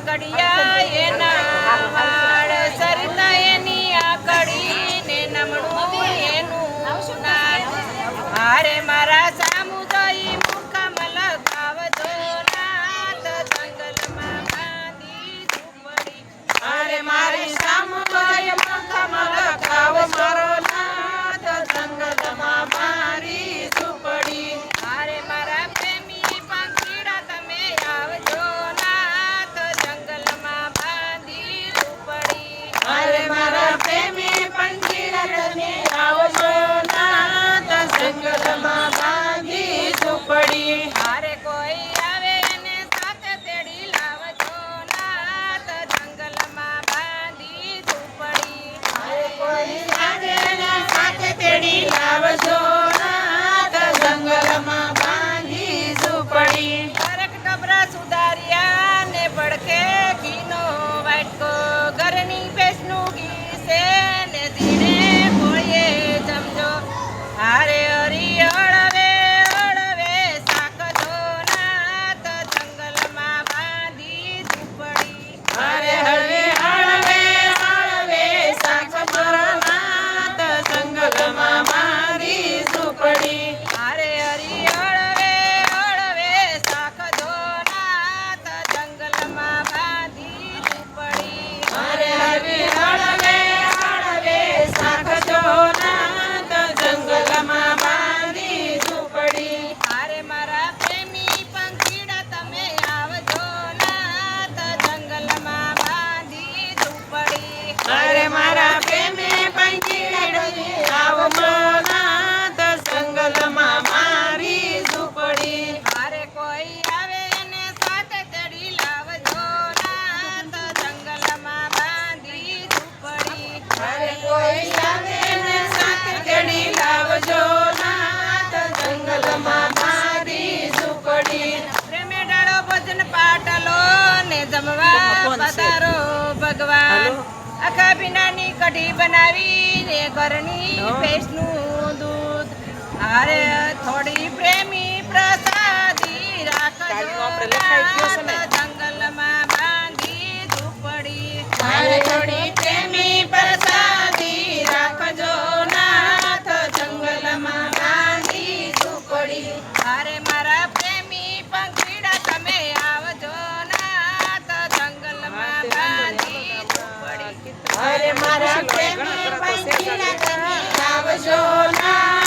આકડિયા એના વાળ સરિતા એની આકડી ને નમણું એનું નાથ હારે મારા સામુ જોઈ મુખમાં લગાવજો નાથ જંગલમાં બાંધી ઝૂંપડી અરે મારી સામુ જોઈ મુખમાં લગાવો મારો નાથ જંગલમાં મારી ઝૂંપડી હારે મારા પ્રેમી પંખીડા તમે આવજો નાથ જંગલમાં બાંધી ઝૂંપડી અરે મારા પ્રેમી પંખીડા તમે આવજો નાથ જંગલમાં બાંધી ઝૂંપડી હારે કોઈ આવે એને સાથે તેડી લાવજો નાથ જંગલમાં બાંધી ઝૂંપડી અરે કોઈ લાગે ને સાથે તેડી લાવજો નાથ જંગલમાં બાંધી ઝૂંપડી દરેક ડબરા સુધાર્યા ને પડકે ઘીનો વાટકો ઘરની ભેંસનું ઘી છે ને ધીરે કોળીએ જમજો હારે હરી હળવે શાકજો નાથ જંગલમાં બાંધી ઝૂંપડી અરે હળવે હળવે હળવે સાકજો નાથ જંગલમાં મારી ઝૂંપડી હારે હરી હળવે શાકજો નાથ જંગલમાં બાંધી ઝૂંપડી અરે હળવે હળવે હળવે સાકજો નાથ જંગલમાં બાંધી ઝૂંપડી હારે મારા પ્રેમી પંખીડા તમે આવજો નાથ જંગલમાં બાંધી ઝૂંપડી અરે મારા પ્રેમી પંખીડા આવજો નાથ જંગલમાં મારી ઝૂંપડી હારે કોઈ આવે એને સાથે તેડી લાવજો નાથ જંગલમાં બાંધી ઝૂંપડી અરે કોઈ આવે ને સાથે તેડી લાવજો નાથ જંગલમાં મારી ઝૂંપડી પ્રેમે ડાળો ભજન પાટલો ને જમવા પધારો ભગવાન આખા ભીનાની કઢી બનાવી ને ઘરની ભેંસનું દૂધ હારે થોડી પ્રેમી પ્રસાદી રાખજો નાથ જંગલમાં બાંધી ઝૂંપડી અરે થોડી પ્રેમી પ્રસાદી રાખજો નાથ જંગલમાં બાંધી ઝૂંપડી હારે મારા પ્રેમી પંખીડા તમે આવજો નાથ જંગલમાં બાંધી ઝૂંપડી અરે મારા પ્રેમી પંખીડા તમે આવજો નાથ